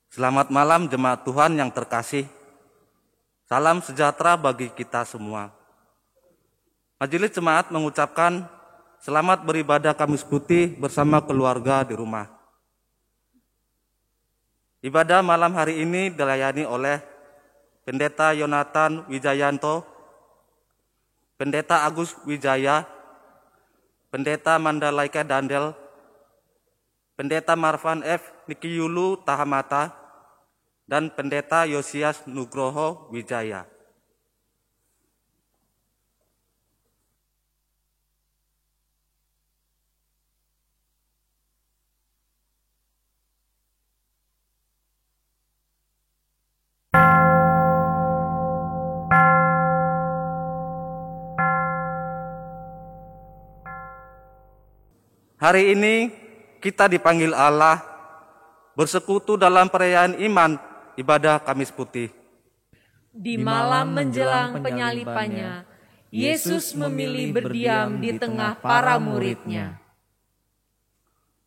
Selamat malam jemaat Tuhan yang terkasih. Salam sejahtera bagi kita semua. Majelis Jemaat mengucapkan selamat beribadah Kamis Putih bersama keluarga di rumah. Ibadah malam hari ini dilayani oleh Pendeta Yonatan Wijayanto, Pendeta Agus Wijaya, Pendeta Mandalaika Dandel, Pendeta Marvan F. Nikiyulu Tahamata, dan Pendeta Yosias Nugroho Wijaya. Hari ini kita dipanggil Allah bersekutu dalam perayaan iman ibadah Kamis Putih. Di malam menjelang penyalipannya, Yesus memilih berdiam di tengah para muridnya.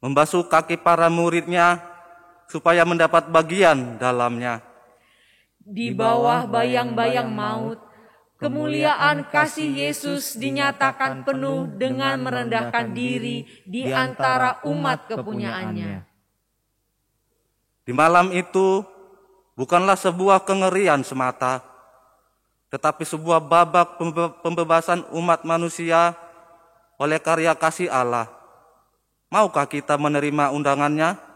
Membasuh kaki para muridnya supaya mendapat bagian dalamnya. Di bawah bayang-bayang maut, kemuliaan kasih Yesus dinyatakan penuh dengan merendahkan diri di antara umat kepunyaannya. Di malam itu bukanlah sebuah kengerian semata, tetapi sebuah babak pembebasan umat manusia oleh karya kasih Allah. Maukah kita menerima undangannya?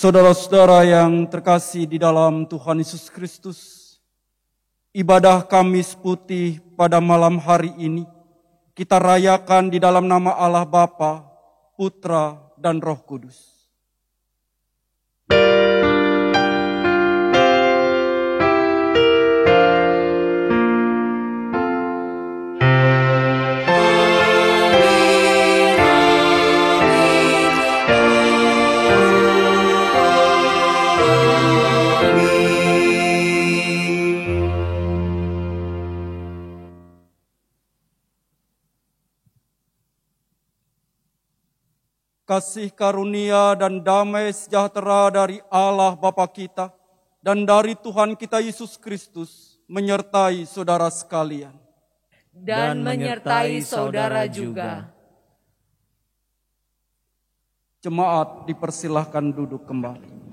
Saudara-saudara yang terkasih di dalam Tuhan Yesus Kristus, ibadah Kamis Putih pada malam hari ini kita rayakan di dalam nama Allah Bapa, Putra, dan Roh Kudus. Kasih karunia dan damai sejahtera dari Allah Bapa kita dan dari Tuhan kita Yesus Kristus menyertai saudara sekalian. Dan menyertai saudara juga. Jemaat dipersilahkan duduk kembali.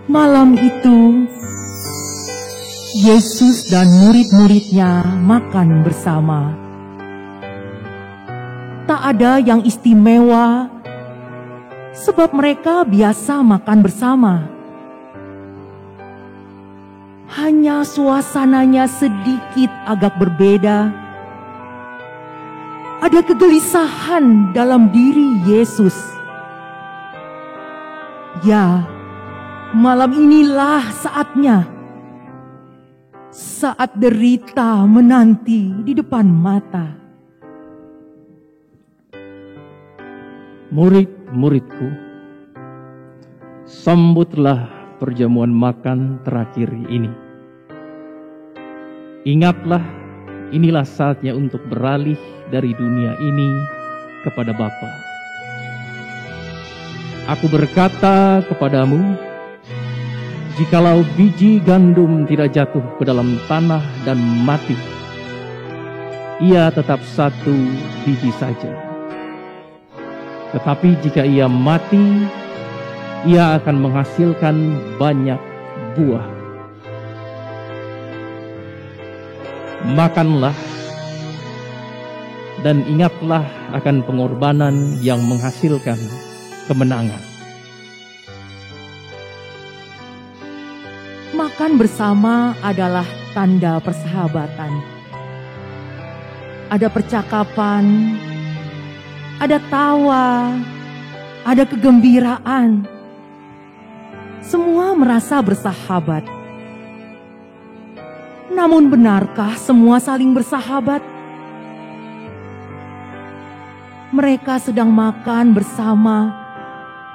Malam itu, Yesus dan murid-muridnya makan bersama. Tak ada yang istimewa, sebab mereka biasa makan bersama. Hanya suasananya sedikit agak berbeda. Ada kegelisahan dalam diri Yesus. Ya, malam inilah saatnya, saat derita menanti di depan mata. Murid-muridku, sambutlah perjamuan makan terakhir ini. Ingatlah, inilah saatnya untuk beralih dari dunia ini kepada Bapa. Aku berkata kepadamu, jikalau biji gandum tidak jatuh ke dalam tanah dan mati, ia tetap satu biji saja. Tetapi jika ia mati, ia akan menghasilkan banyak buah. Makanlah dan ingatlah akan pengorbanan yang menghasilkan kemenangan. Makan bersama adalah tanda persahabatan. Ada percakapan, ada tawa, ada kegembiraan. Semua merasa bersahabat. Namun benarkah semua saling bersahabat? Mereka sedang makan bersama,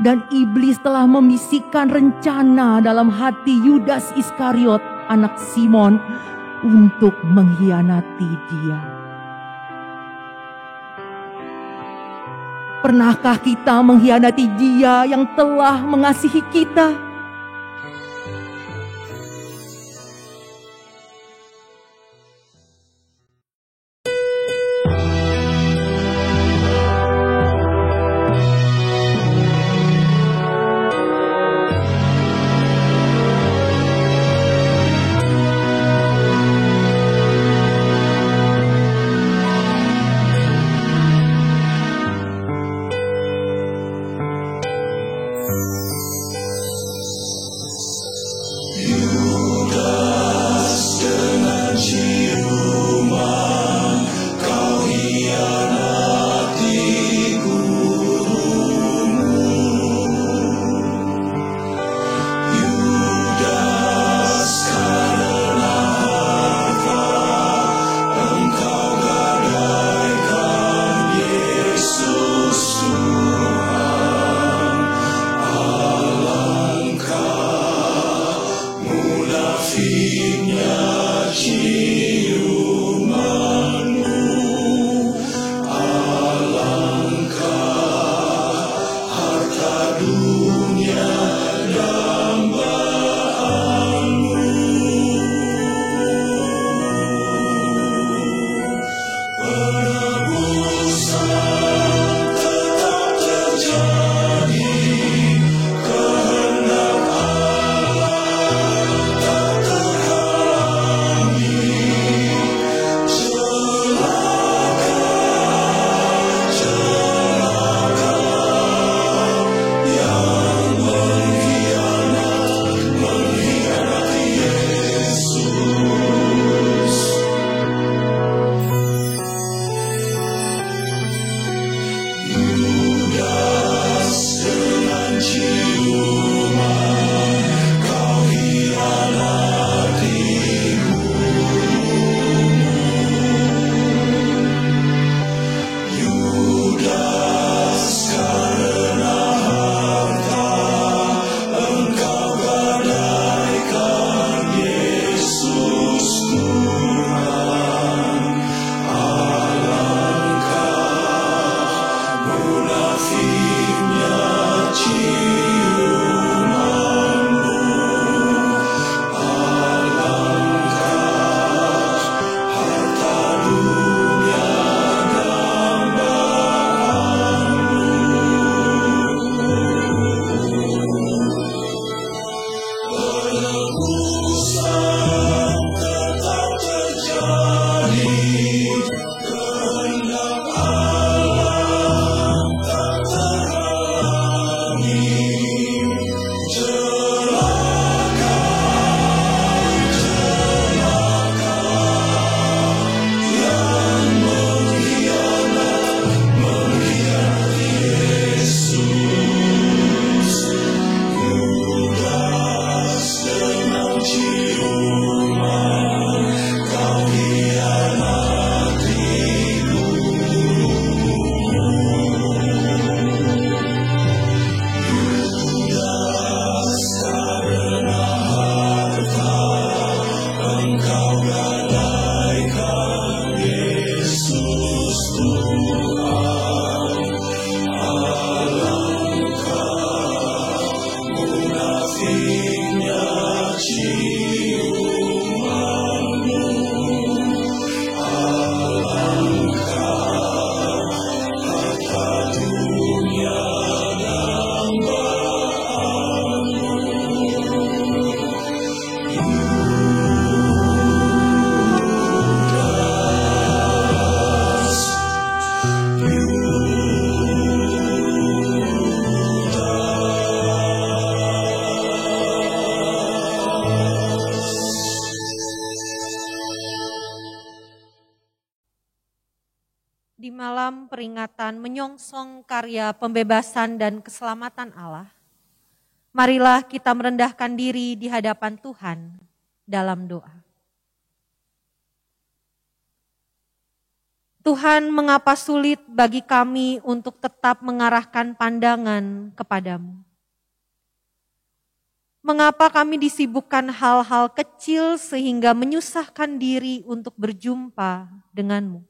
dan iblis telah membisikkan rencana dalam hati Yudas Iskariot, anak Simon, untuk mengkhianati dia. Pernahkah kita mengkhianati Dia yang telah mengasihi kita? Di malam peringatan menyongsong karya pembebasan dan keselamatan Allah, marilah kita merendahkan diri di hadapan Tuhan dalam doa. Tuhan, mengapa sulit bagi kami untuk tetap mengarahkan pandangan kepadamu? Mengapa kami disibukkan hal-hal kecil sehingga menyusahkan diri untuk berjumpa denganmu?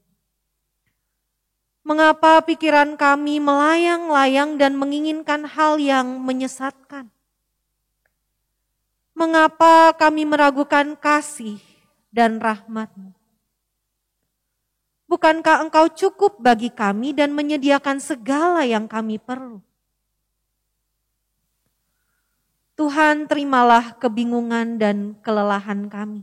Mengapa pikiran kami melayang-layang dan menginginkan hal yang menyesatkan? Mengapa kami meragukan kasih dan rahmat-Mu? Bukankah Engkau cukup bagi kami dan menyediakan segala yang kami perlu? Tuhan, terimalah kebingungan dan kelelahan kami.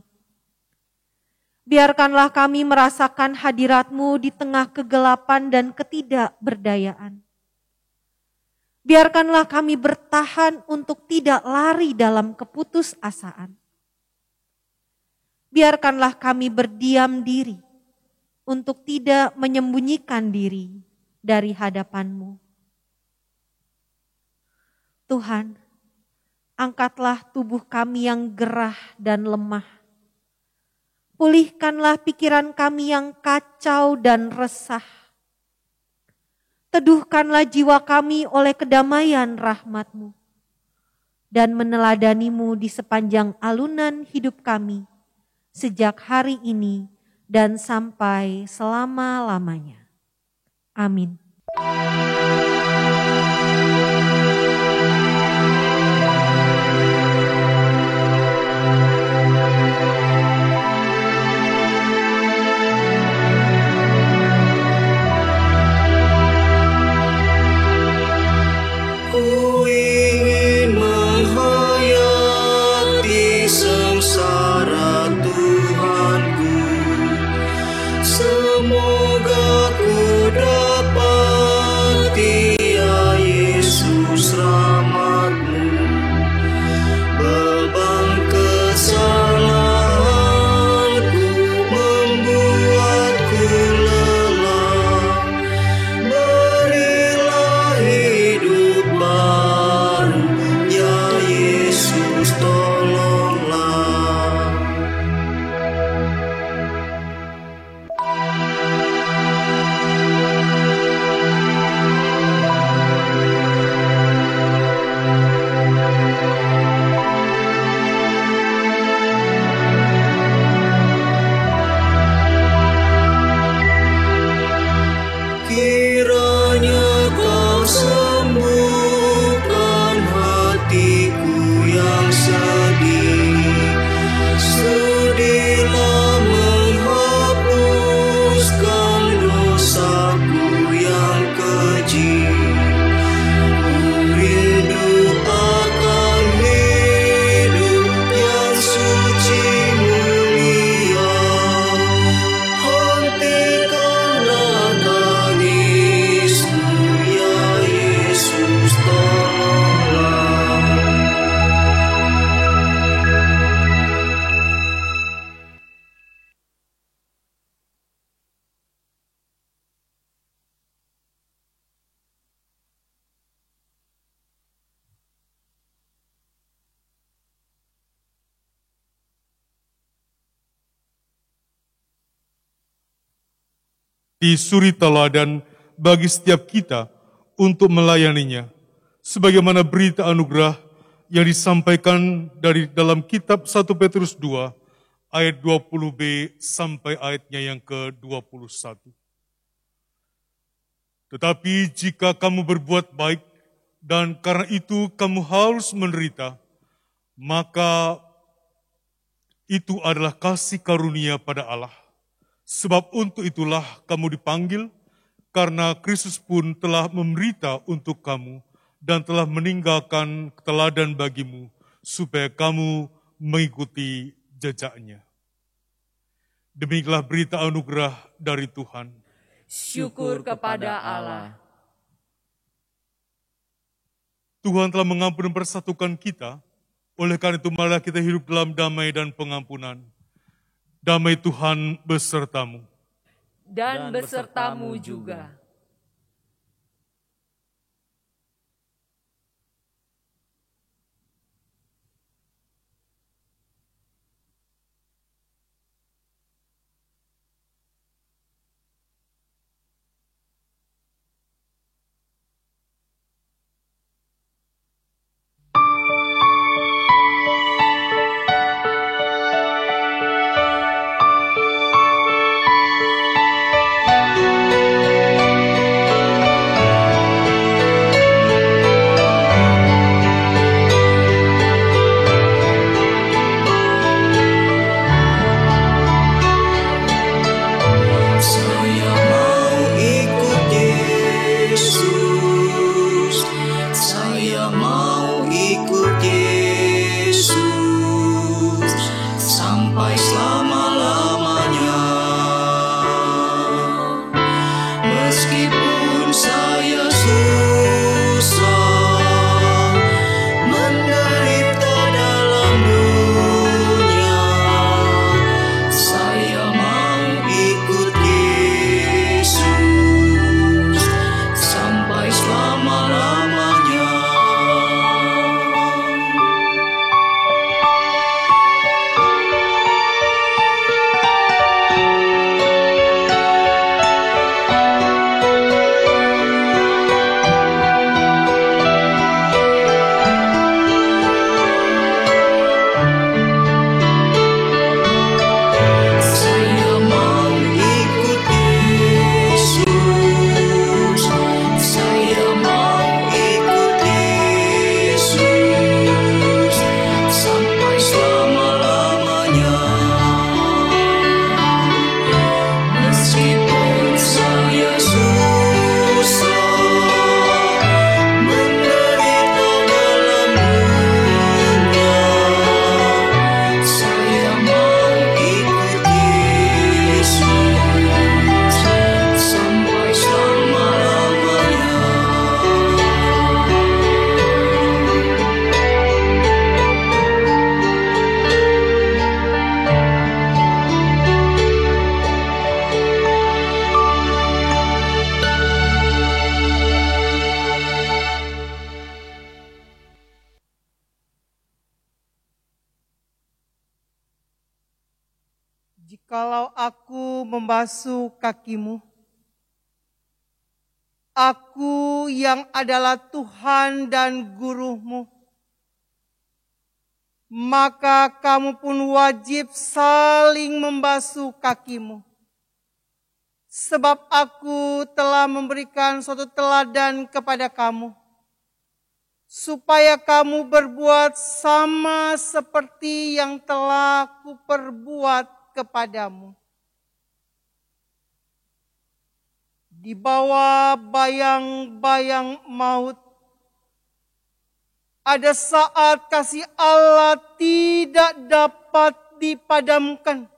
Biarkanlah kami merasakan hadirat-Mu di tengah kegelapan dan ketidakberdayaan. Biarkanlah kami bertahan untuk tidak lari dalam keputusasaan. Biarkanlah kami berdiam diri untuk tidak menyembunyikan diri dari hadapan-Mu. Tuhan, angkatlah tubuh kami yang gerah dan lemah. Pulihkanlah pikiran kami yang kacau dan resah. Teduhkanlah jiwa kami oleh kedamaian rahmat-Mu. Dan meneladani-Mu di sepanjang alunan hidup kami. Sejak hari ini dan sampai selama-lamanya. Amin. di suri teladan bagi setiap kita untuk melayaninya, sebagaimana berita anugerah yang disampaikan dari dalam kitab 1 Petrus 2 ayat 20b sampai ayatnya yang ke-21. Tetapi jika kamu berbuat baik dan karena itu kamu harus menderita, maka itu adalah kasih karunia pada Allah. Sebab untuk itulah kamu dipanggil, karena Kristus pun telah menderita untuk kamu dan telah meninggalkan teladan bagimu, supaya kamu mengikuti jejaknya. Demikianlah berita anugerah dari Tuhan. Syukur kepada Allah. Tuhan telah mengampuni dan persatukan kita, oleh karena itu marilah kita hidup dalam damai dan pengampunan. Damai Tuhan besertamu. dan besertamu juga. Jikalau aku membasuh kakimu, aku yang adalah Tuhan dan gurumu, maka kamu pun wajib saling membasuh kakimu. Sebab aku telah memberikan suatu teladan kepada kamu, supaya kamu berbuat sama seperti yang telah kuperbuat kepadamu. Di bawah bayang-bayang maut, ada saat kasih Allah tidak dapat dipadamkan,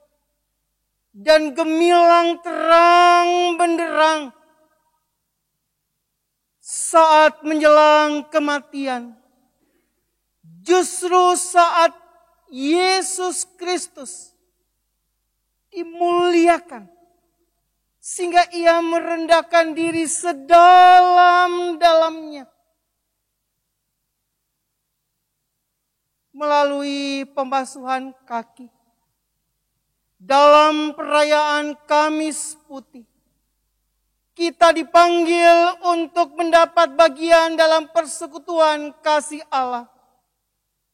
dan gemilang terang benderang saat menjelang kematian. Justru saat Yesus Kristus dimuliakan, sehingga ia merendahkan diri sedalam-dalamnya melalui pembasuhan kaki. Dalam perayaan Kamis Putih, kita dipanggil untuk mendapat bagian dalam persekutuan kasih Allah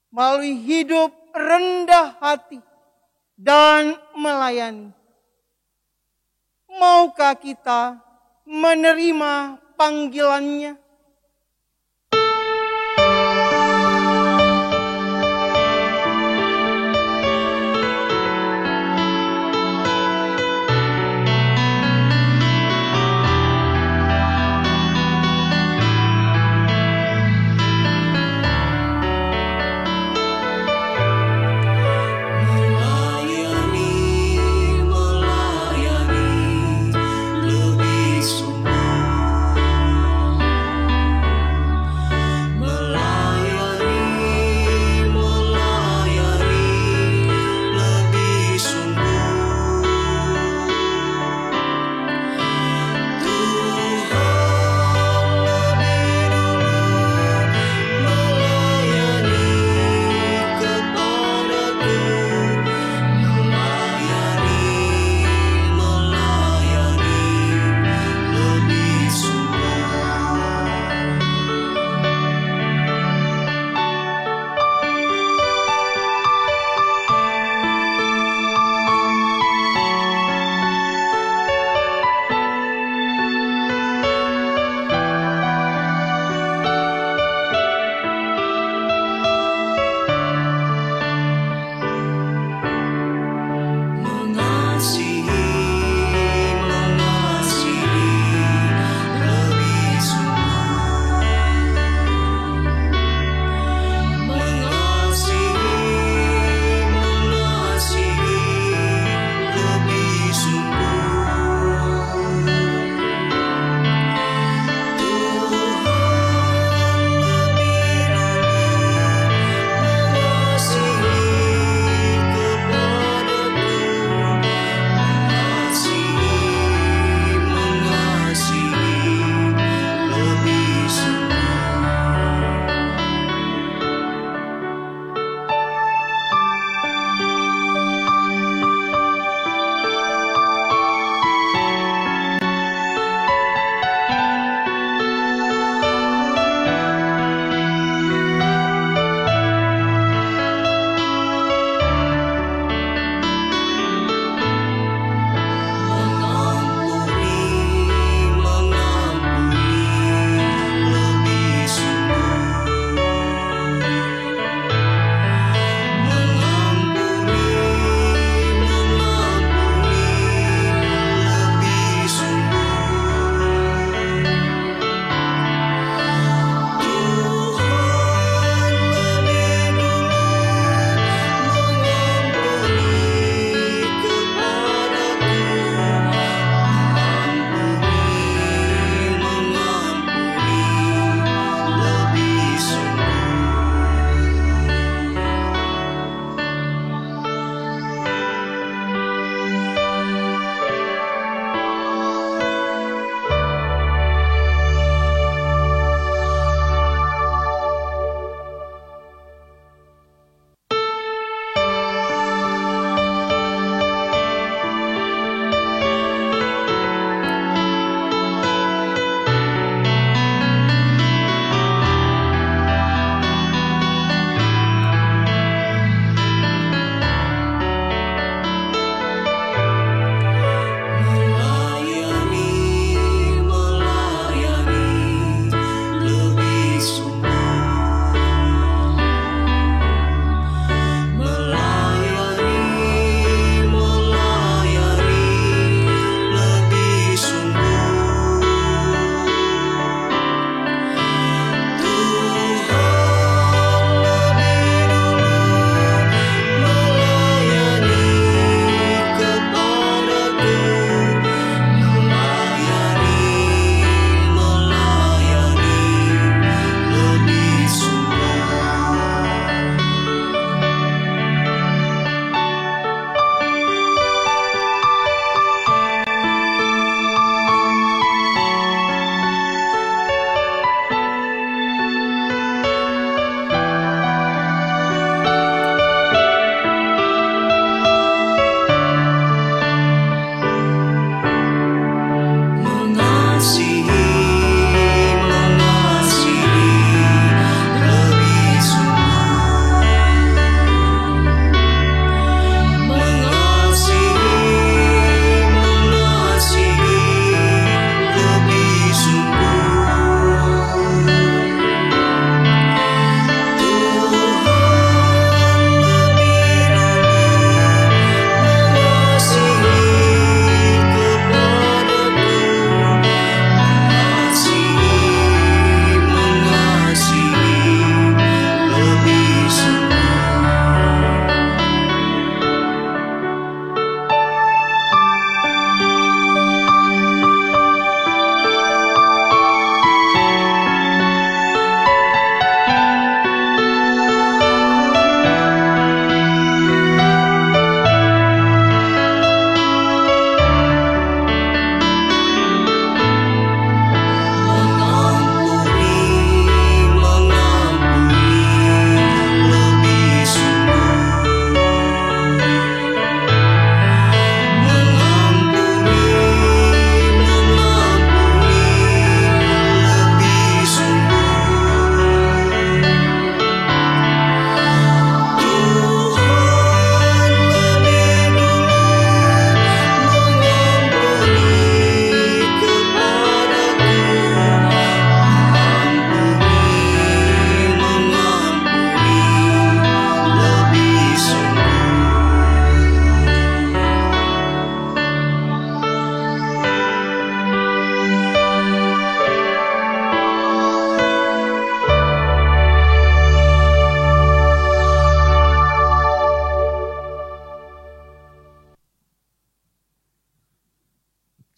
melalui hidup rendah hati dan melayani. Maukah kita menerima panggilannya? Melayani lebih sungguh.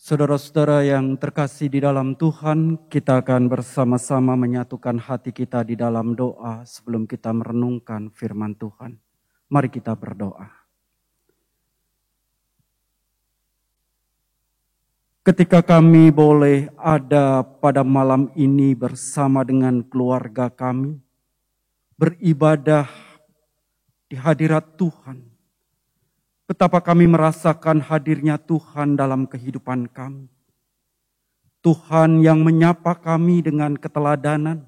Saudara-saudara yang terkasih di dalam Tuhan, kita akan bersama-sama menyatukan hati kita di dalam doa sebelum kita merenungkan firman Tuhan. Mari kita berdoa. Ketika kami boleh ada pada malam ini bersama dengan keluarga kami, beribadah di hadirat Tuhan, betapa kami merasakan hadirnya Tuhan dalam kehidupan kami. Tuhan yang menyapa kami dengan keteladanan.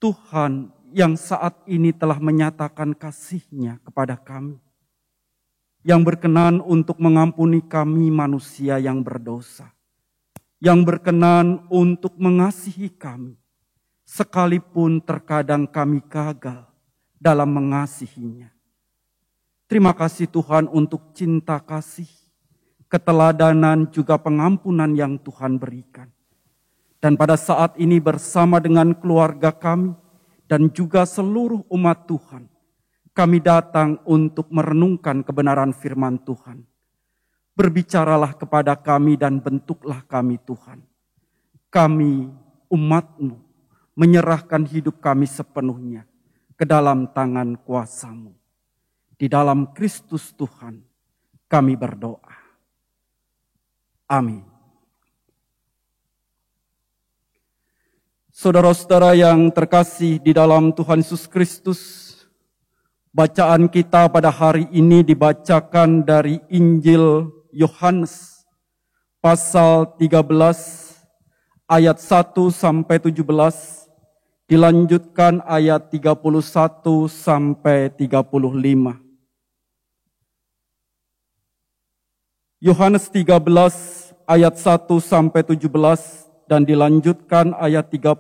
Tuhan yang saat ini telah menyatakan kasih-Nya kepada kami. Yang berkenan untuk mengampuni kami manusia yang berdosa. Yang berkenan untuk mengasihi kami. Sekalipun terkadang kami gagal dalam mengasihinya. Terima kasih Tuhan untuk cinta kasih, keteladanan juga pengampunan yang Tuhan berikan. Dan pada saat ini bersama dengan keluarga kami dan juga seluruh umat Tuhan, kami datang untuk merenungkan kebenaran firman Tuhan. Berbicaralah kepada kami dan bentuklah kami Tuhan. Kami umat-Mu menyerahkan hidup kami sepenuhnya ke dalam tangan kuasa-Mu. Di dalam Kristus Tuhan kami berdoa. Amin. Saudara-saudara yang terkasih di dalam Tuhan Yesus Kristus, bacaan kita pada hari ini dibacakan dari Injil Yohanes pasal 13 ayat 1 sampai 17, dilanjutkan ayat 31 sampai 35. Yohanes 13 ayat 1 sampai 17 dan dilanjutkan ayat 31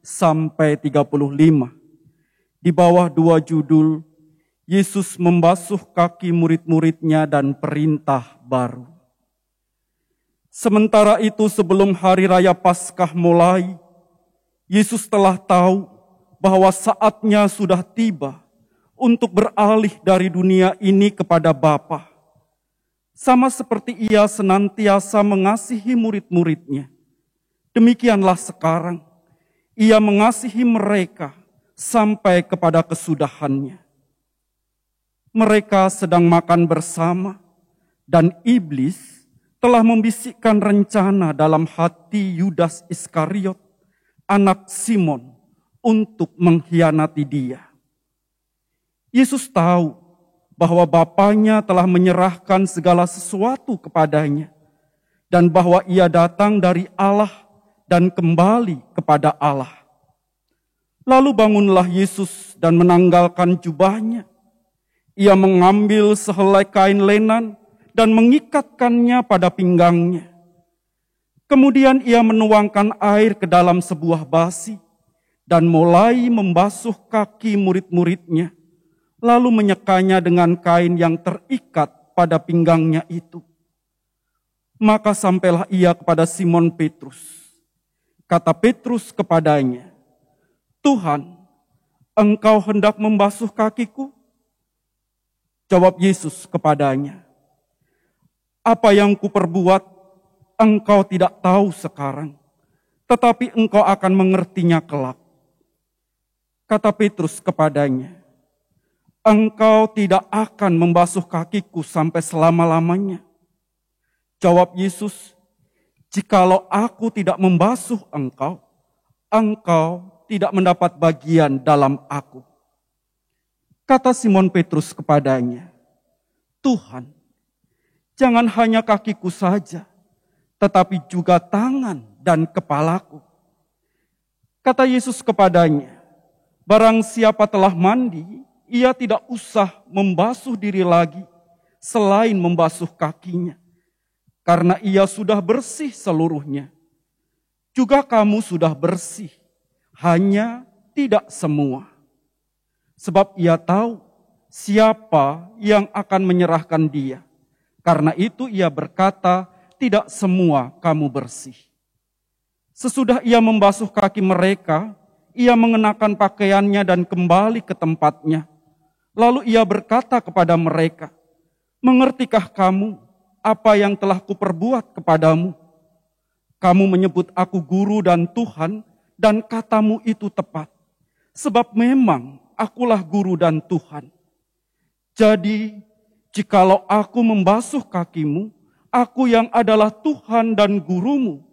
sampai 35. Di bawah dua judul, Yesus membasuh kaki murid-muridnya dan perintah baru. Sementara itu sebelum hari raya Paskah mulai, Yesus telah tahu bahwa saatnya sudah tiba untuk beralih dari dunia ini kepada Bapa. Sama seperti Ia senantiasa mengasihi murid-muridnya, demikianlah sekarang Ia mengasihi mereka sampai kepada kesudahannya. Mereka sedang makan bersama dan iblis telah membisikkan rencana dalam hati Yudas Iskariot, anak Simon, untuk mengkhianati Dia. Yesus tahu bahwa Bapanya telah menyerahkan segala sesuatu kepadanya dan bahwa Ia datang dari Allah dan kembali kepada Allah. Lalu bangunlah Yesus dan menanggalkan jubahnya. Ia mengambil sehelai kain lenan dan mengikatkannya pada pinggangnya. Kemudian Ia menuangkan air ke dalam sebuah basi dan mulai membasuh kaki murid-muridnya, lalu menyekanya dengan kain yang terikat pada pinggangnya itu. Maka sampailah Ia kepada Simon Petrus. Kata Petrus kepadanya, "Tuhan, Engkau hendak membasuh kakiku?" Jawab Yesus kepadanya, "Apa yang kuperbuat, engkau tidak tahu sekarang, tetapi engkau akan mengertinya kelak." Kata Petrus kepadanya, "Engkau tidak akan membasuh kakiku sampai selama-lamanya." Jawab Yesus, "Jikalau aku tidak membasuh engkau, engkau tidak mendapat bagian dalam aku." Kata Simon Petrus kepadanya, "Tuhan, jangan hanya kakiku saja, tetapi juga tangan dan kepalaku." Kata Yesus kepadanya, "Barang siapa telah mandi, ia tidak usah membasuh diri lagi selain membasuh kakinya, karena ia sudah bersih seluruhnya. Juga kamu sudah bersih, hanya tidak semua. Sebab ia tahu siapa yang akan menyerahkan dia. Karena itu ia berkata, tidak semua kamu bersih." Sesudah ia membasuh kaki mereka, ia mengenakan pakaiannya dan kembali ke tempatnya. Lalu ia berkata kepada mereka, "Mengertikah kamu apa yang telah kuperbuat kepadamu. Kamu menyebut aku guru dan Tuhan, dan katamu itu tepat. Sebab memang akulah guru dan Tuhan. Jadi, jikalau aku membasuh kakimu, aku yang adalah Tuhan dan gurumu,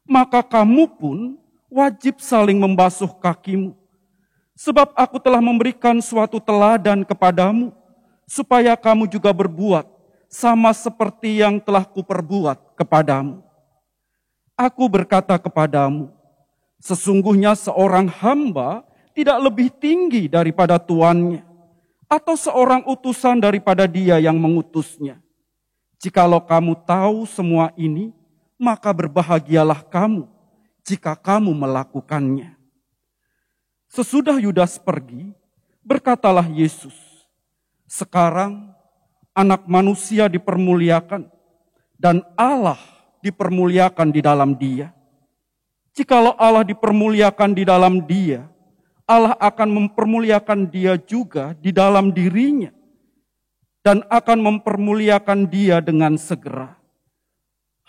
maka kamu pun wajib saling membasuh kakimu. Sebab aku telah memberikan suatu teladan kepadamu, supaya kamu juga berbuat sama seperti yang telah kuperbuat kepadamu. Aku berkata kepadamu, sesungguhnya seorang hamba tidak lebih tinggi daripada tuannya, atau seorang utusan daripada dia yang mengutusnya. Jikalau kamu tahu semua ini, maka berbahagialah kamu jika kamu melakukannya. Sesudah Yudas pergi, berkatalah Yesus, sekarang Anak Manusia dipermuliakan dan Allah dipermuliakan di dalam Dia. Jikalau Allah dipermuliakan di dalam Dia, Allah akan mempermuliakan Dia juga di dalam dirinya dan akan mempermuliakan Dia dengan segera.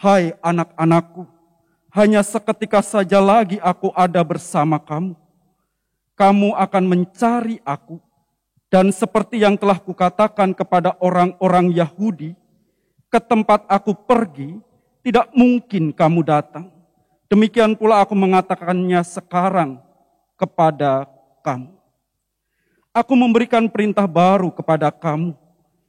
Hai anak-anakku, hanya seketika saja lagi aku ada bersama kamu. Kamu akan mencari aku, dan seperti yang telah kukatakan kepada orang-orang Yahudi, ke tempat aku pergi, tidak mungkin kamu datang. Demikian pula aku mengatakannya sekarang kepada kamu. Aku memberikan perintah baru kepada kamu,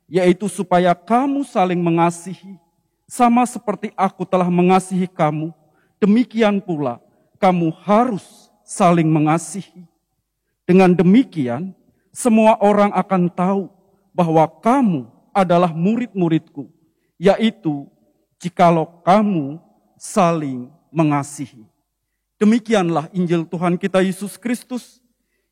yaitu supaya kamu saling mengasihi, sama seperti aku telah mengasihi kamu, demikian pula kamu harus saling mengasihi. Dengan demikian, semua orang akan tahu bahwa kamu adalah murid-muridku, yaitu jikalau kamu saling mengasihi. Demikianlah Injil Tuhan kita Yesus Kristus.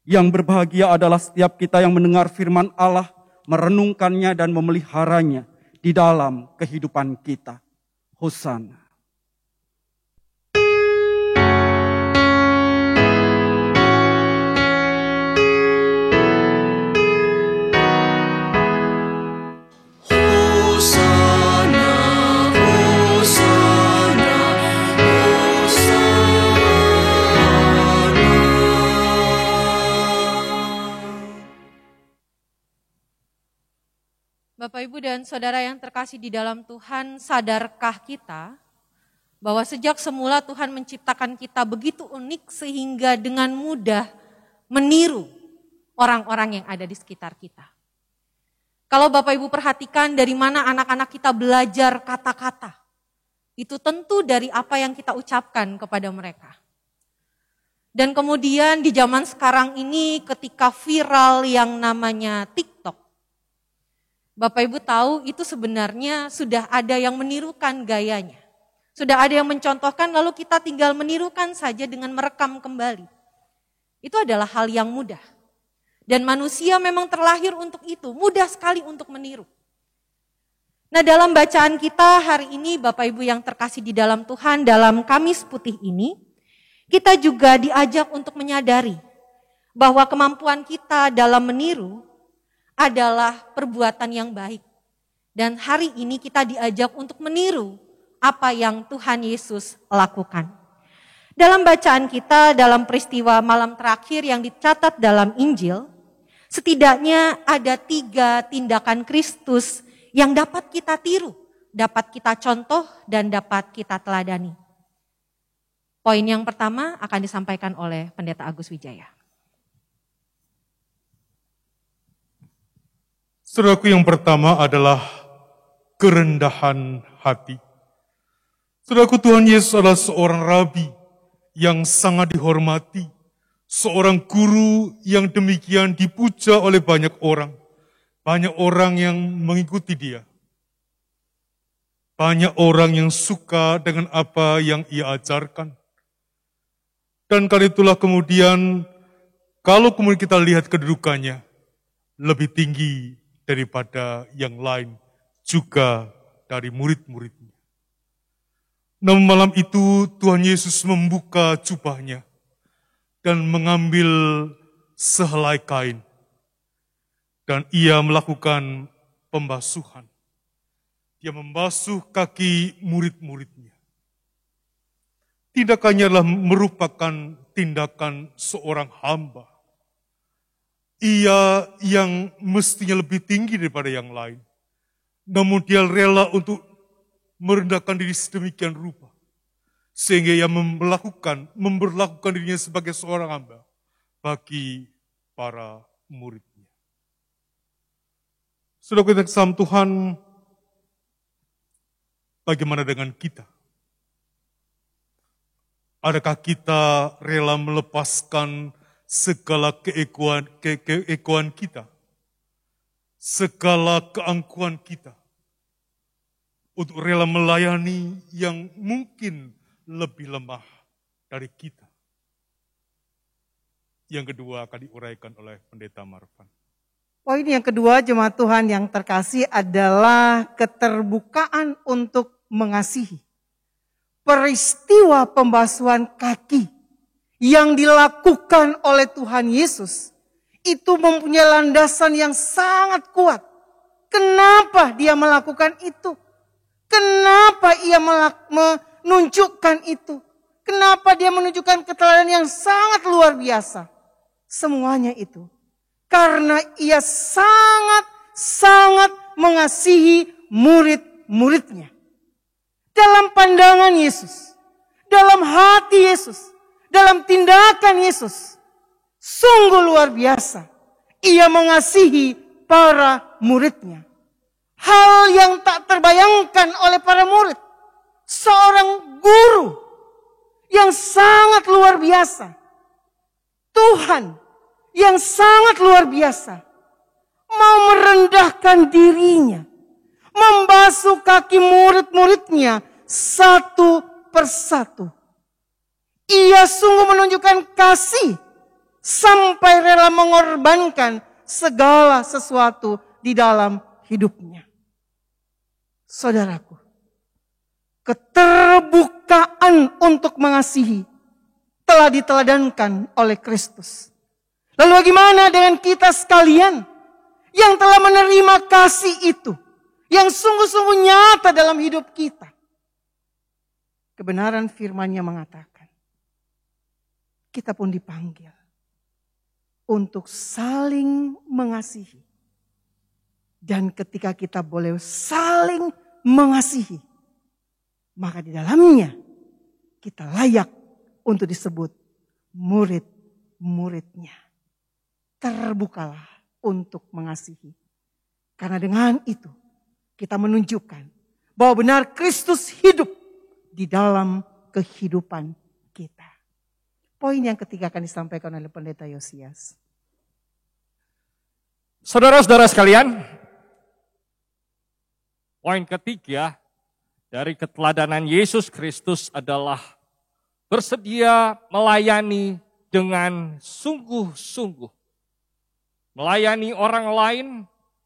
Yang berbahagia adalah setiap kita yang mendengar firman Allah, merenungkannya dan memeliharanya di dalam kehidupan kita. Hosana. Bapak, Ibu, dan Saudara yang terkasih di dalam Tuhan, sadarkah kita bahwa sejak semula Tuhan menciptakan kita begitu unik sehingga dengan mudah meniru orang-orang yang ada di sekitar kita. Kalau Bapak Ibu perhatikan dari mana anak-anak kita belajar kata-kata, itu tentu dari apa yang kita ucapkan kepada mereka. Dan kemudian di zaman sekarang ini ketika viral yang namanya TikTok, Bapak Ibu tahu itu sebenarnya sudah ada yang menirukan gayanya. Sudah ada yang mencontohkan lalu kita tinggal menirukan saja dengan merekam kembali. Itu adalah hal yang mudah. Dan manusia memang terlahir untuk itu, mudah sekali untuk meniru. Nah, dalam bacaan kita hari ini Bapak Ibu yang terkasih di dalam Tuhan, dalam Kamis Putih ini, kita juga diajak untuk menyadari bahwa kemampuan kita dalam meniru adalah perbuatan yang baik. Dan hari ini kita diajak untuk meniru apa yang Tuhan Yesus lakukan. Dalam bacaan kita, dalam peristiwa malam terakhir yang dicatat dalam Injil, setidaknya ada 3 tindakan Kristus yang dapat kita tiru, dapat kita contoh, dan dapat kita teladani. Poin yang pertama akan disampaikan oleh Pendeta Agus Wijaya. Saudaraku, yang pertama adalah kerendahan hati. Saudaraku, Tuhan Yesus adalah seorang rabi yang sangat dihormati, seorang guru yang demikian dipuja oleh banyak orang yang mengikuti dia. Banyak orang yang suka dengan apa yang ia ajarkan. Dan karena itulah kemudian, kalau kemudian kita lihat kedudukannya, lebih tinggi daripada yang lain, juga dari murid-muridnya. Namun malam itu Tuhan Yesus membuka jubahnya dan mengambil sehelai kain. Dan ia melakukan pembasuhan. Dia membasuh kaki murid-muridnya. Tindakannya adalah merupakan tindakan seorang hamba. Ia yang mestinya lebih tinggi daripada yang lain. Namun dia rela untuk merendahkan diri sedemikian rupa. Sehingga ia memperlakukan dirinya sebagai seorang hamba bagi para muridnya. Saudara kita kesam Tuhan, bagaimana dengan kita? Adakah kita rela melepaskan segala keegoan kita, segala keangkuhan kita, untuk rela melayani yang mungkin lebih lemah dari kita? Yang kedua akan diuraikan oleh Pendeta Marvan. Poin yang kedua, jemaat Tuhan yang terkasih, adalah keterbukaan untuk mengasihi. Peristiwa pembasuhan kaki yang dilakukan oleh Tuhan Yesus itu mempunyai landasan yang sangat kuat. Kenapa dia melakukan itu? Kenapa ia menunjukkan itu? Kenapa dia menunjukkan keteladanan yang sangat luar biasa? Semuanya itu karena ia sangat mengasihi murid-muridnya. Dalam pandangan Yesus, dalam hati Yesus, dalam tindakan Yesus, sungguh luar biasa. Ia mengasihi para muridnya. Hal yang tak terbayangkan oleh para murid. Seorang guru yang sangat luar biasa. Tuhan yang sangat luar biasa. Mau merendahkan dirinya. Membasuh kaki murid-muridnya satu persatu. Ia sungguh menunjukkan kasih sampai rela mengorbankan segala sesuatu di dalam hidupnya. Saudaraku, keterbukaan untuk mengasihi telah diteladankan oleh Kristus. Lalu bagaimana dengan kita sekalian yang telah menerima kasih itu, yang sungguh-sungguh nyata dalam hidup kita? Kebenaran firman-Nya mengatakan, kita pun dipanggil untuk saling mengasihi. Dan ketika kita boleh saling mengasihi, maka di dalamnya kita layak untuk disebut murid-muridnya. Terbukalah untuk mengasihi. Karena dengan itu kita menunjukkan bahwa benar Kristus hidup di dalam kehidupan kita. Poin yang ketiga akan disampaikan oleh Pendeta Yosias. Saudara-saudara sekalian, poin ketiga dari keteladanan Yesus Kristus adalah bersedia melayani dengan sungguh-sungguh. Melayani orang lain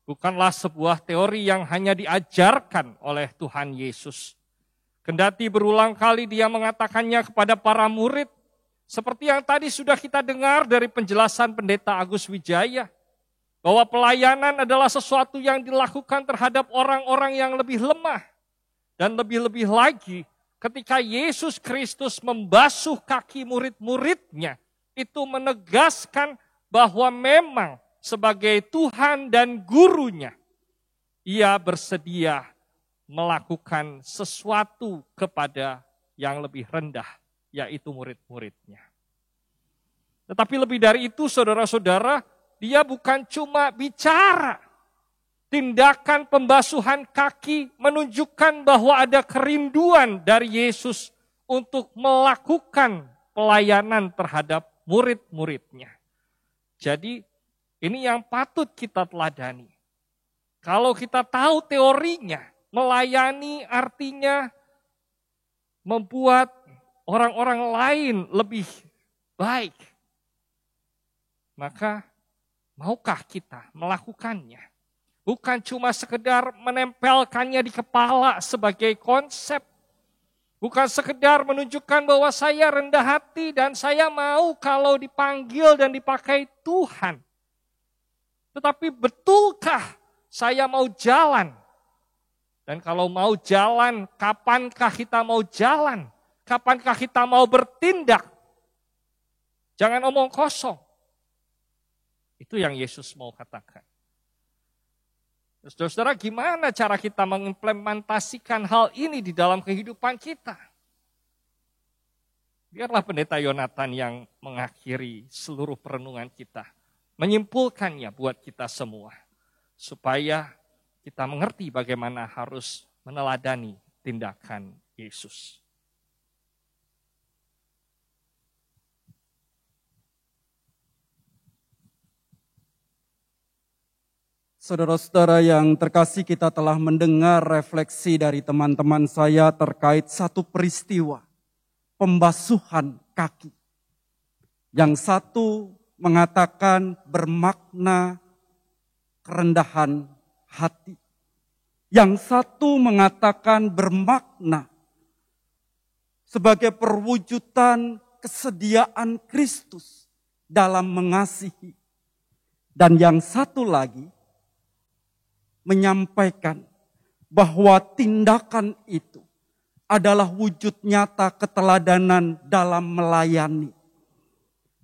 bukanlah sebuah teori yang hanya diajarkan oleh Tuhan Yesus. Kendati berulang kali dia mengatakannya kepada para murid, seperti yang tadi sudah kita dengar dari penjelasan Pendeta Agus Wijaya, bahwa pelayanan adalah sesuatu yang dilakukan terhadap orang-orang yang lebih lemah. Dan lebih-lebih lagi, ketika Yesus Kristus membasuh kaki murid-muridnya, itu menegaskan bahwa memang sebagai Tuhan dan gurunya, ia bersedia melakukan sesuatu kepada yang lebih rendah, yaitu murid-muridnya. Tetapi lebih dari itu, saudara-saudara, dia bukan cuma bicara. Tindakan pembasuhan kaki menunjukkan bahwa ada kerinduan dari Yesus untuk melakukan pelayanan terhadap murid-muridnya. Jadi ini yang patut kita teladani. Kalau kita tahu teorinya, melayani artinya membuat orang-orang lain lebih baik. Maka maukah kita melakukannya? Bukan cuma sekedar menempelkannya di kepala sebagai konsep. Bukan sekedar menunjukkan bahwa saya rendah hati dan saya mau kalau dipanggil dan dipakai Tuhan. Tetapi betulkah saya mau jalan Dan kalau mau jalan, kapankah kita mau jalan? Kapankah kita mau bertindak? Jangan omong kosong. Itu yang Yesus mau katakan. Saudara, gimana cara kita mengimplementasikan hal ini di dalam kehidupan kita? Biarlah Pendeta Yonatan yang mengakhiri seluruh perenungan kita. Menyimpulkannya buat kita semua. Supaya kita mengerti bagaimana harus meneladani tindakan Yesus. Saudara-saudara yang terkasih, kita telah mendengar refleksi dari teman-teman saya terkait satu peristiwa, pembasuhan kaki. Yang satu mengatakan bermakna kerendahan hati. Yang satu mengatakan bermakna sebagai perwujudan kesediaan Kristus dalam mengasihi. Dan yang satu lagi menyampaikan bahwa tindakan itu adalah wujud nyata keteladanan dalam melayani.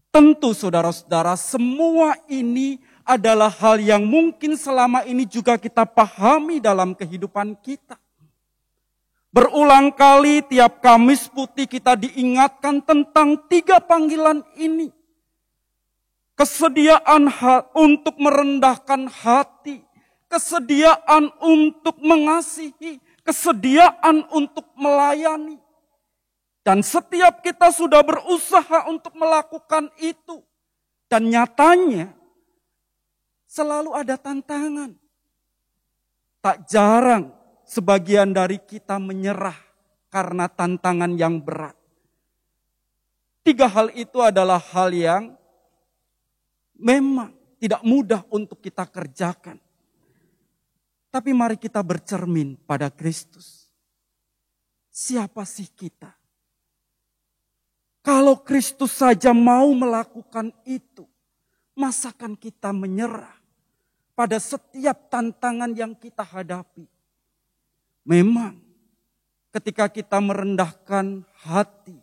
Tentu saudara-saudara, semua ini adalah hal yang mungkin selama ini juga kita pahami dalam kehidupan kita. Berulang kali tiap Kamis Putih kita diingatkan tentang 3 panggilan ini. Kesediaan untuk merendahkan hati, kesediaan untuk mengasihi, kesediaan untuk melayani. Dan setiap kita sudah berusaha untuk melakukan itu. Dan nyatanya selalu ada tantangan. Tak jarang sebagian dari kita menyerah karena tantangan yang berat. 3 hal itu adalah hal yang memang tidak mudah untuk kita kerjakan. Tapi mari kita bercermin pada Kristus. Siapa sih kita? Kalau Kristus saja mau melakukan itu, masakan kita menyerah pada setiap tantangan yang kita hadapi? Memang ketika kita merendahkan hati,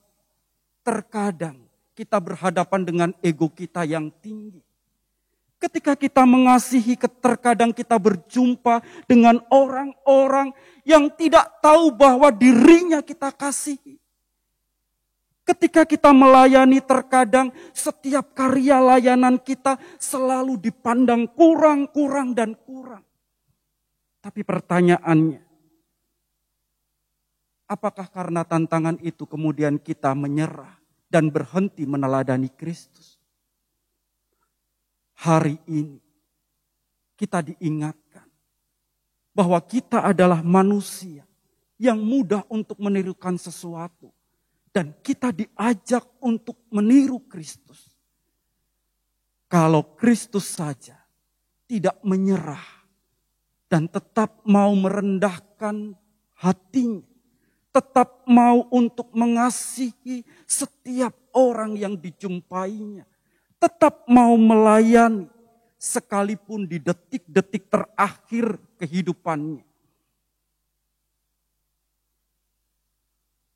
terkadang kita berhadapan dengan ego kita yang tinggi. Ketika kita mengasihi, terkadang kita berjumpa dengan orang-orang yang tidak tahu bahwa dirinya kita kasihi. Ketika kita melayani, terkadang setiap karya layanan kita selalu dipandang kurang, dan kurang. Tapi pertanyaannya, apakah karena tantangan itu kemudian kita menyerah dan berhenti meneladani Kristus? Hari ini kita diingatkan bahwa kita adalah manusia yang mudah untuk menirukan sesuatu. Dan kita diajak untuk meniru Kristus. Kalau Kristus saja tidak menyerah dan tetap mau merendahkan hatinya, tetap mau untuk mengasihi setiap orang yang dijumpainya, tetap mau melayani sekalipun di detik-detik terakhir kehidupannya.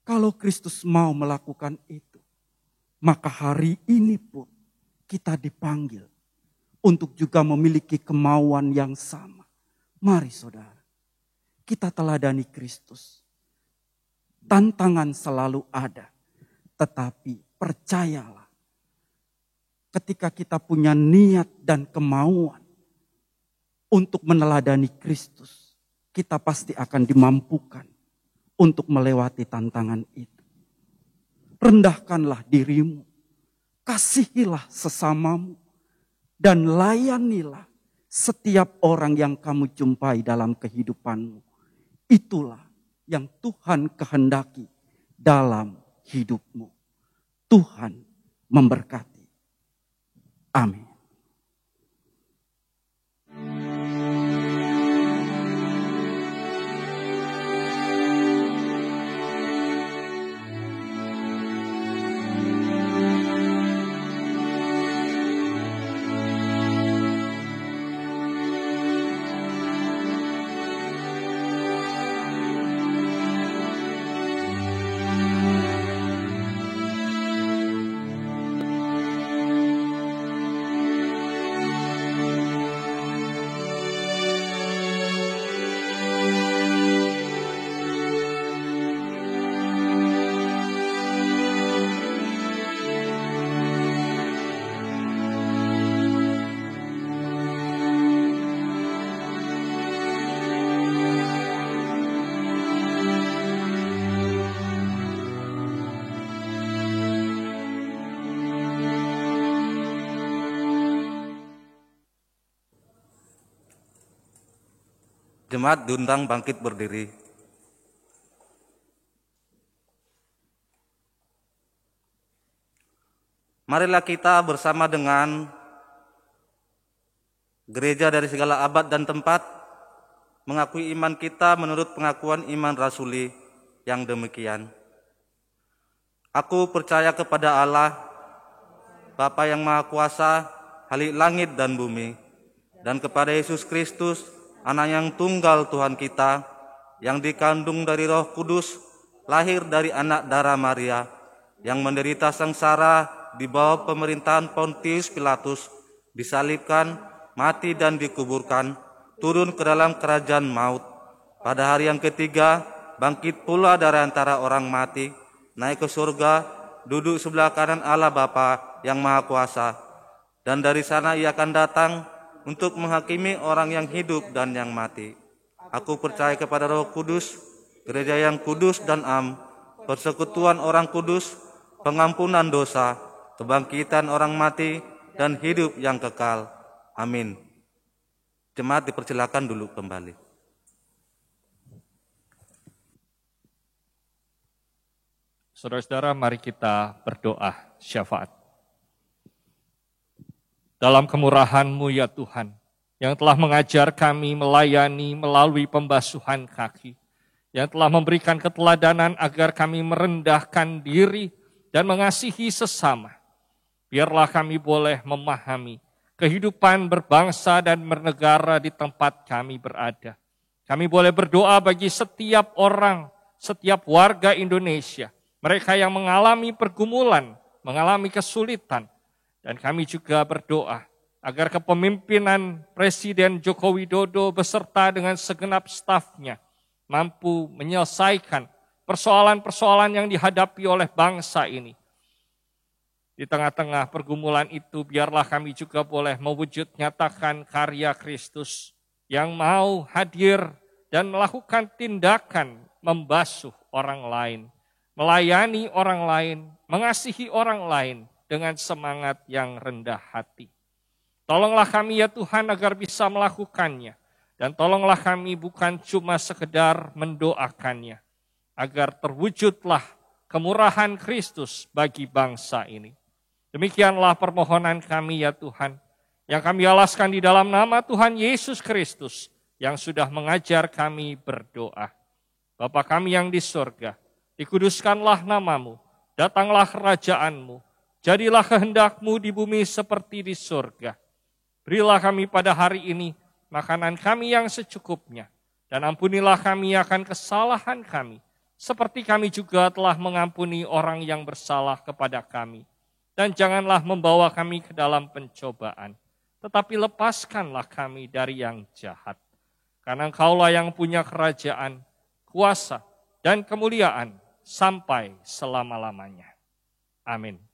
Kalau Kristus mau melakukan itu, maka hari ini pun kita dipanggil untuk juga memiliki kemauan yang sama. Mari saudara, kita teladani Kristus. Tantangan selalu ada, tetapi percayalah, ketika kita punya niat dan kemauan untuk meneladani Kristus, kita pasti akan dimampukan untuk melewati tantangan itu. Rendahkanlah dirimu, kasihilah sesamamu, dan layanilah setiap orang yang kamu jumpai dalam kehidupanmu. Itulah yang Tuhan kehendaki dalam hidupmu. Tuhan memberkati. Amin. Jemaat diundang bangkit berdiri. Marilah kita bersama dengan gereja dari segala abad dan tempat mengakui iman kita menurut pengakuan iman rasuli yang demikian. Aku percaya kepada Allah, Bapa yang Maha Kuasa, Khalik langit dan bumi, dan kepada Yesus Kristus, Anak yang tunggal Tuhan kita, yang dikandung dari Roh Kudus, lahir dari anak darah Maria, yang menderita sengsara di bawah pemerintahan Pontius Pilatus, disalibkan, mati dan dikuburkan, turun ke dalam kerajaan maut. Pada hari yang ketiga, bangkit pula dari antara orang mati, naik ke surga, duduk sebelah kanan Allah Bapa yang Maha Kuasa. Dan dari sana ia akan datang untuk menghakimi orang yang hidup dan yang mati. Aku percaya kepada Roh Kudus, gereja yang kudus dan am, persekutuan orang kudus, pengampunan dosa, kebangkitan orang mati, dan hidup yang kekal. Amin. Jemaat dipersilakan dulu kembali. Saudara-saudara, mari kita berdoa syafaat. Dalam kemurahan-Mu ya Tuhan, yang telah mengajar kami melayani melalui pembasuhan kaki, yang telah memberikan keteladanan agar kami merendahkan diri dan mengasihi sesama. Biarlah kami boleh memahami kehidupan berbangsa dan bernegara di tempat kami berada. Kami boleh berdoa bagi setiap orang, setiap warga Indonesia, mereka yang mengalami pergumulan, mengalami kesulitan. Dan kami juga berdoa agar kepemimpinan Presiden Joko Widodo beserta dengan segenap stafnya mampu menyelesaikan persoalan-persoalan yang dihadapi oleh bangsa ini. Di tengah-tengah pergumulan itu, biarlah kami juga boleh mewujud nyatakan karya Kristus yang mau hadir dan melakukan tindakan membasuh orang lain, melayani orang lain, mengasihi orang lain dengan semangat yang rendah hati. Tolonglah kami ya Tuhan agar bisa melakukannya. Dan tolonglah kami bukan cuma sekedar mendoakannya, agar terwujudlah kemurahan Kristus bagi bangsa ini. Demikianlah permohonan kami ya Tuhan, yang kami alaskan di dalam nama Tuhan Yesus Kristus, yang sudah mengajar kami berdoa. Bapa kami yang di surga, dikuduskanlah nama-Mu, datanglah kerajaan-Mu, jadilah kehendak-Mu di bumi seperti di surga. Berilah kami pada hari ini makanan kami yang secukupnya, dan ampunilah kami akan kesalahan kami, seperti kami juga telah mengampuni orang yang bersalah kepada kami. Dan janganlah membawa kami ke dalam pencobaan, tetapi lepaskanlah kami dari yang jahat. Karena Engkaulah yang punya kerajaan, kuasa, dan kemuliaan sampai selama-lamanya. Amin.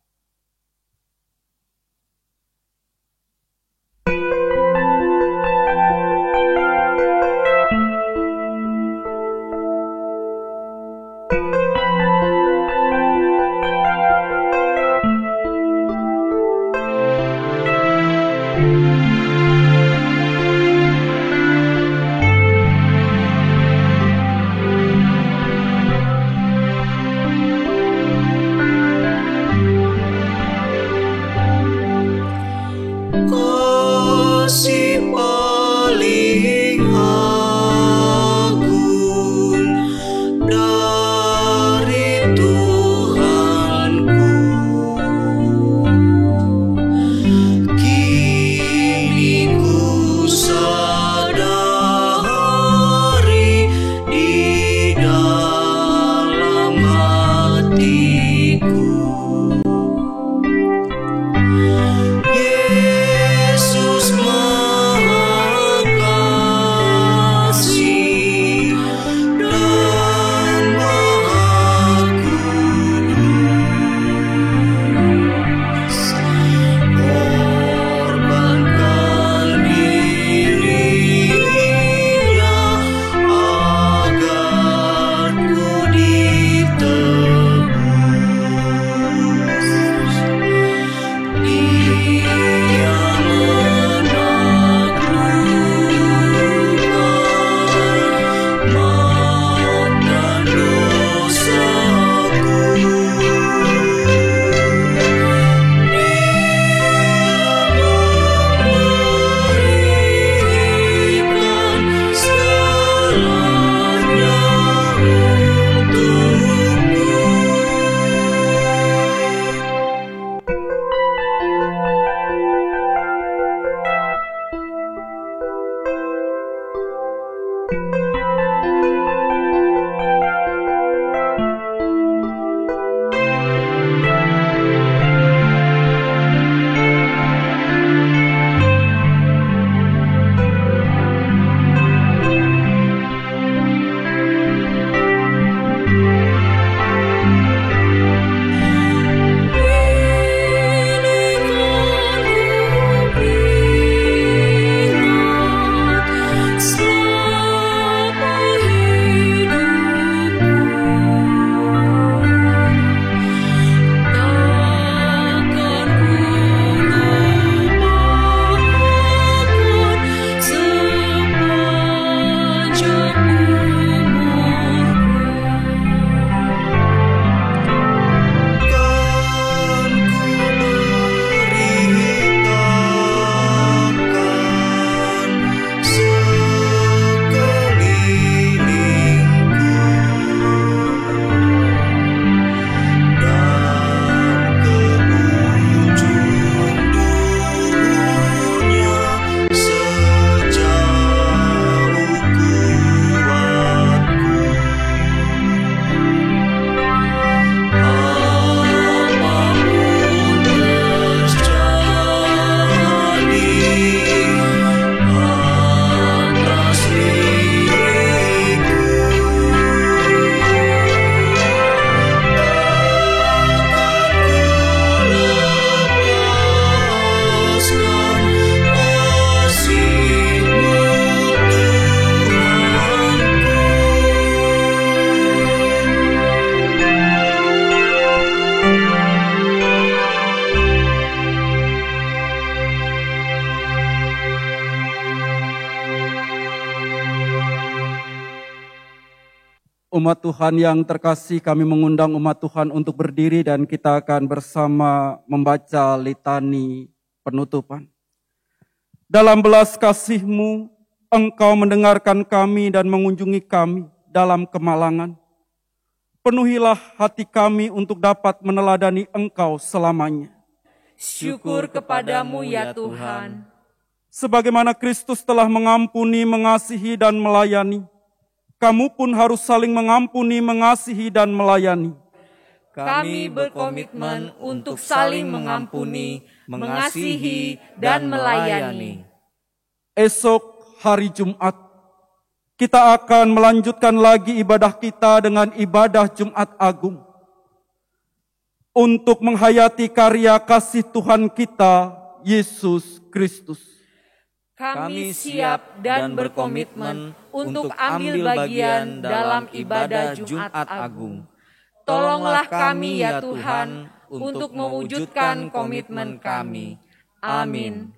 Umat Tuhan yang terkasih, kami mengundang umat Tuhan untuk berdiri dan kita akan bersama membaca litani penutupan. Dalam belas kasih-Mu, Engkau mendengarkan kami dan mengunjungi kami dalam kemalangan. Penuhilah hati kami untuk dapat meneladani Engkau selamanya. Syukur kepadamu ya Tuhan. Sebagaimana Kristus telah mengampuni, mengasihi, dan melayani, kamu pun harus saling mengampuni, mengasihi, dan melayani. Kami berkomitmen untuk saling mengampuni, mengasihi, dan melayani. Esok hari Jumat, kita akan melanjutkan lagi ibadah kita dengan ibadah Jumat Agung. Untuk menghayati karya kasih Tuhan kita, Yesus Kristus. Kami siap dan berkomitmen untuk ambil bagian dalam ibadah Jumat Agung. Tolonglah kami ya Tuhan untuk mewujudkan komitmen kami. Amin.